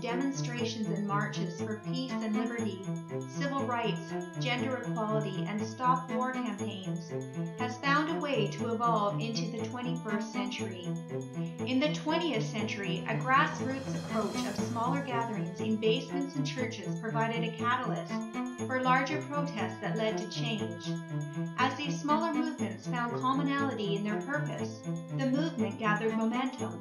of demonstrations and marches for peace and liberty, civil rights, gender equality, and stop war campaigns, has found a way to evolve into the 21st century. In the 20th century, a grassroots approach of smaller gatherings in basements and churches provided a catalyst for larger protests that led to change. As these smaller movements found commonality in their purpose, the movement gathered momentum.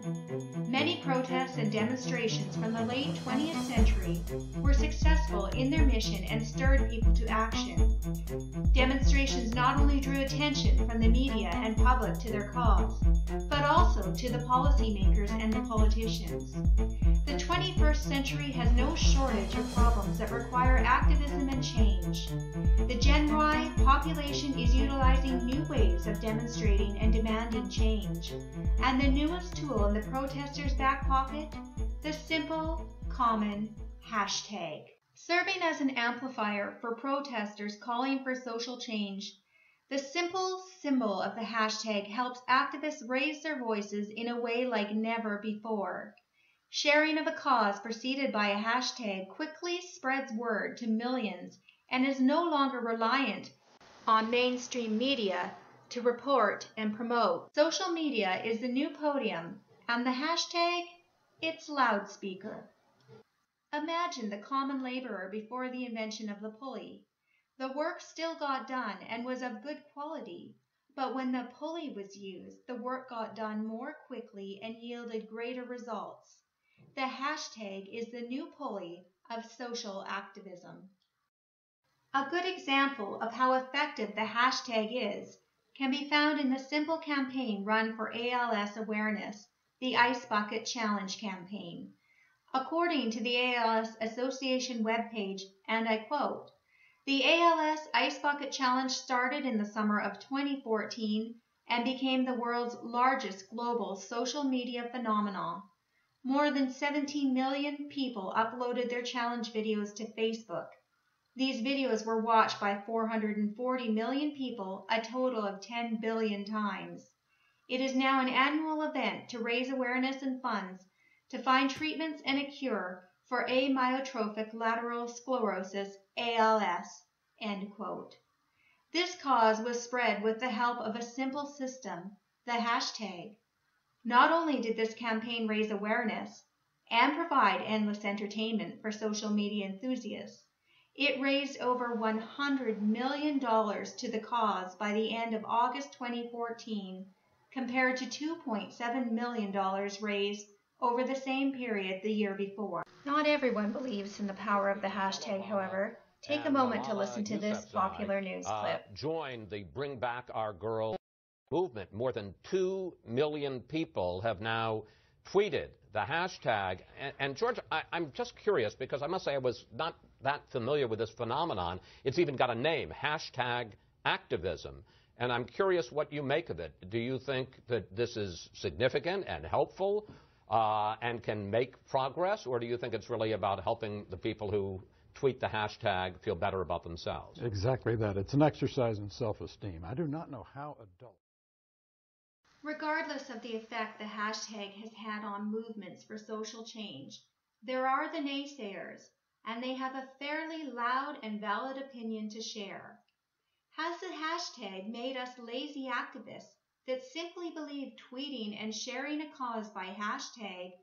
Many protests and demonstrations from the late 20th century were successful in their mission and stirred people to action. Demonstrations not only drew attention from the media and public to their cause, but also to the policymakers and the politicians. The 21st century has no shortage of problems that require activism and change. The Gen Y population is utilizing new ways of demonstrating and demanding change. And the newest tool in the protesters' back pocket? The simple, common hashtag. Serving as an amplifier for protesters calling for social change, the simple symbol of the hashtag helps activists raise their voices in a way like never before. Sharing of a cause preceded by a hashtag quickly spreads word to millions and is no longer reliant on mainstream media to report and promote. Social media is the new podium, and the hashtag, its loudspeaker. Imagine the common laborer before the invention of the pulley. The work still got done and was of good quality, but when the pulley was used, the work got done more quickly and yielded greater results. The hashtag is the new pulley of social activism. A good example of how effective the hashtag is can be found in the simple campaign run for ALS awareness, the Ice Bucket Challenge campaign. According to the ALS Association webpage, and I quote, "The ALS Ice Bucket Challenge started in the summer of 2014 and became the world's largest global social media phenomenon. More than 17 million people uploaded their challenge videos to Facebook. These videos were watched by 440 million people, a total of 10 billion times. It is now an annual event to raise awareness and funds to find treatments and a cure for amyotrophic lateral sclerosis, ALS." End quote. This cause was spread with the help of a simple system, the hashtag. Not only did this campaign raise awareness and provide endless entertainment for social media enthusiasts, it raised over $100 million to the cause by the end of August 2014, compared to $2.7 million raised over the same period the year before. Not everyone believes in the power of the hashtag, however. Take a moment to listen to this popular news clip. Joined the Bring Back Our Girls movement. More than 2 million people have now tweeted the hashtag. And George, I'm just curious, because I must say I was not that familiar with this phenomenon. It's even got a name, hashtag activism. And I'm curious what you make of it. Do you think that this is significant and helpful and can make progress? Or do you think it's really about helping the people who tweet the hashtag feel better about themselves? Exactly that. It's an exercise in self-esteem. I do not know how adults... Regardless of the effect the hashtag has had on movements for social change, there are the naysayers, and they have a fairly loud and valid opinion to share. Has the hashtag made us lazy activists that simply believe tweeting and sharing a cause by hashtag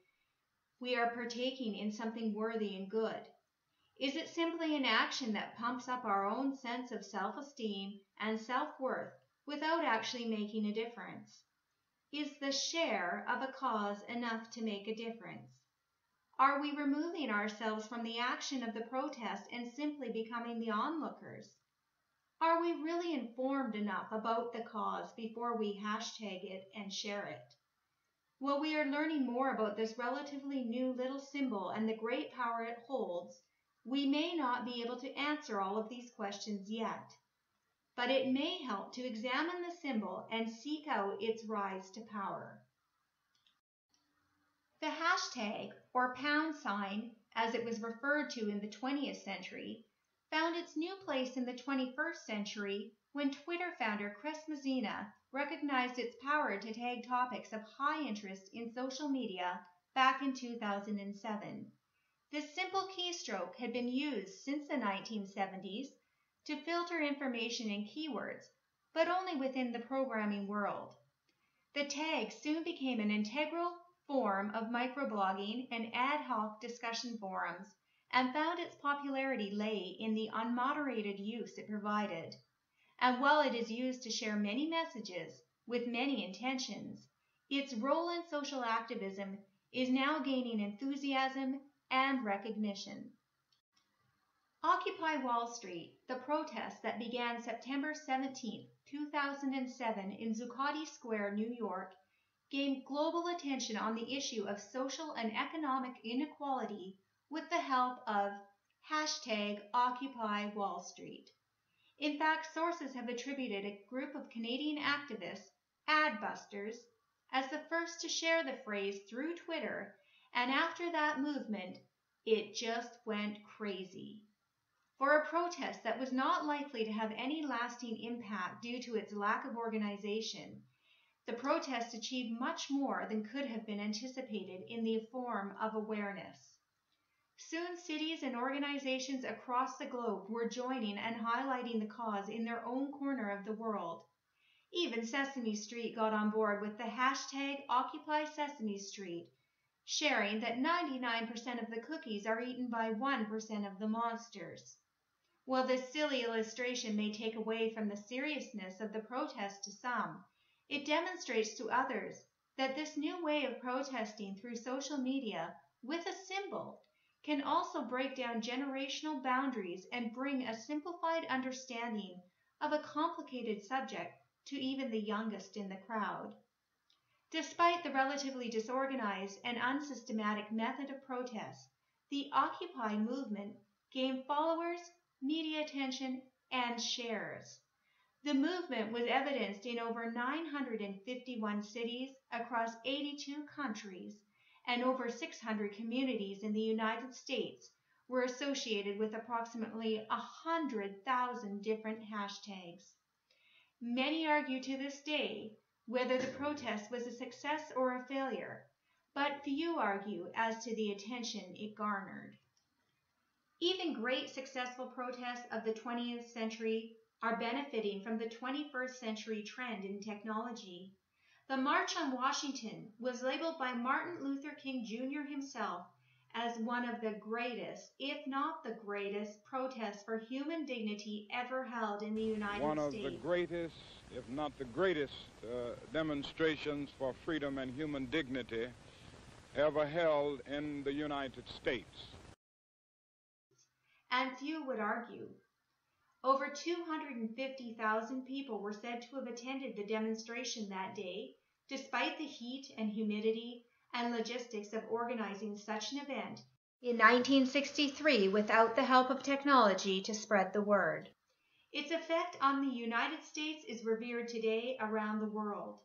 we are partaking in something worthy and good? Is it simply an action that pumps up our own sense of self-esteem and self-worth without actually making a difference? Is the share of a cause enough to make a difference? Are we removing ourselves from the action of the protest and simply becoming the onlookers? Are we really informed enough about the cause before we hashtag it and share it? While we are learning more about this relatively new little symbol and the great power it holds, we may not be able to answer all of these questions yet. But it may help to examine the symbol and seek out its rise to power. The hashtag, or £, as it was referred to in the 20th century, found its new place in the 21st century when Twitter founder Chris Messina recognized its power to tag topics of high interest in social media back in 2007. This simple keystroke had been used since the 1970s to filter information and keywords, but only within the programming world. The tag soon became an integral form of microblogging and ad hoc discussion forums, and found its popularity lay in the unmoderated use it provided. And while it is used to share many messages with many intentions, its role in social activism is now gaining enthusiasm and recognition. Occupy Wall Street, the protest that began September 17, 2007 in Zuccotti Square, New York, gained global attention on the issue of social and economic inequality with the help of #Occupy Wall Street. In fact, sources have attributed a group of Canadian activists, Adbusters, as the first to share the phrase through Twitter, and after that movement, it just went crazy. For a protest that was not likely to have any lasting impact due to its lack of organization, the protest achieved much more than could have been anticipated in the form of awareness. Soon cities and organizations across the globe were joining and highlighting the cause in their own corner of the world. Even Sesame Street got on board with the #Occupy Sesame Street, sharing that 99% of the cookies are eaten by 1% of the monsters. While this silly illustration may take away from the seriousness of the protest to some, it demonstrates to others that this new way of protesting through social media with a symbol can also break down generational boundaries and bring a simplified understanding of a complicated subject to even the youngest in the crowd. Despite the relatively disorganized and unsystematic method of protest, the Occupy movement gained followers, media attention, and shares. The movement was evidenced in over 951 cities across 82 countries, and over 600 communities in the United States were associated with approximately 100,000 different hashtags. Many argue to this day whether the protest was a success or a failure, but few argue as to the attention it garnered. Even great successful protests of the 20th century are benefiting from the 21st century trend in technology. The March on Washington was labeled by Martin Luther King Jr. himself as one of the greatest, if not the greatest, protests for human dignity ever held in the United States. One of the greatest, if not the greatest, demonstrations for freedom and human dignity ever held in the United States. And few would argue. Over 250,000 people were said to have attended the demonstration that day, despite the heat and humidity and logistics of organizing such an event in 1963 without the help of technology to spread the word. Its effect on the United States is revered today around the world.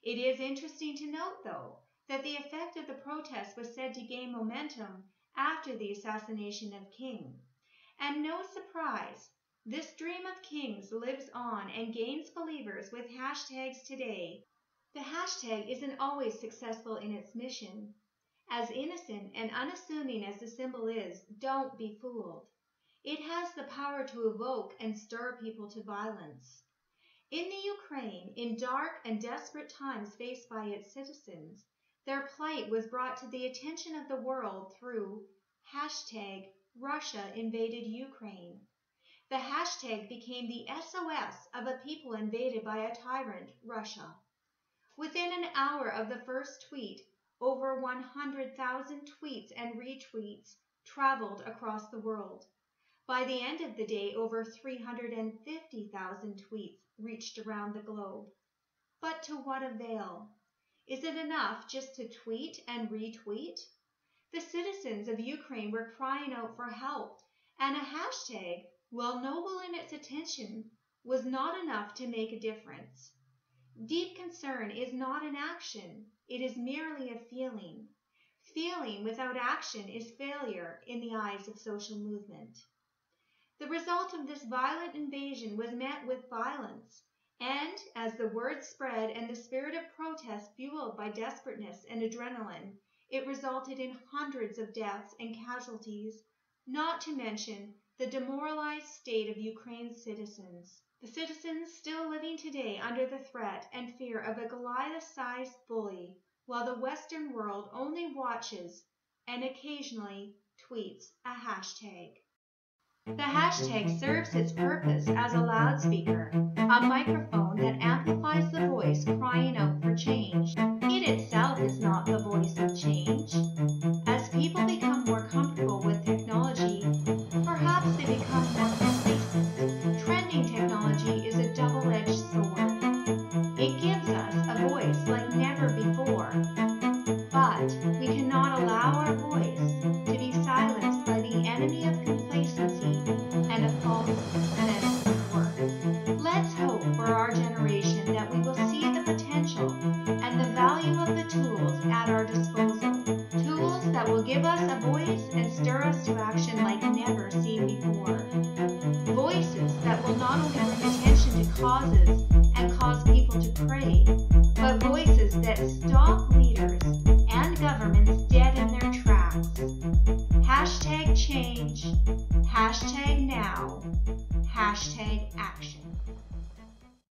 It is interesting to note, though, that the effect of the protest was said to gain momentum after the assassination of King. And no surprise, this dream of King's lives on and gains believers with hashtags today. The hashtag isn't always successful in its mission. As innocent and unassuming as the symbol is, don't be fooled. It has the power to evoke and stir people to violence. In the Ukraine, in dark and desperate times faced by its citizens, their plight was brought to the attention of the world through #Russia invaded Ukraine. The hashtag became the SOS of a people invaded by a tyrant, Russia. Within an hour of the first tweet, over 100,000 tweets and retweets traveled across the world. By the end of the day, over 350,000 tweets reached around the globe. But to what avail? Is it enough just to tweet and retweet? The citizens of Ukraine were crying out for help, and a hashtag, while noble in its intention, was not enough to make a difference. Deep concern is not an action, it is merely a feeling. Feeling without action is failure in the eyes of social movement. The result of this violent invasion was met with violence, and as the word spread and the spirit of protest fueled by desperateness and adrenaline, It resulted in hundreds of deaths and casualties, not to mention the demoralized state of Ukraine's citizens. The citizens still living today under the threat and fear of a Goliath-sized bully, while the Western world only watches and occasionally tweets a hashtag. The hashtag serves its purpose as a loudspeaker, a microphone that amplifies the voice crying out for change. It itself is not the voice of change. As people become more comfortable with technology, perhaps they become more complacent. Trending technology is a double-edged sword. It gives us a voice like never before, but we cannot allow our voice to be silenced by the enemy of complacency and a false sense of worth. Let's hope for our generation that we will see the potential and the value of the tools at our disposal. Tools that will give us a voice and stir us to action like never seen before. Voices that will not only bring attention to causes and cause people to pray, but voices that stop leaders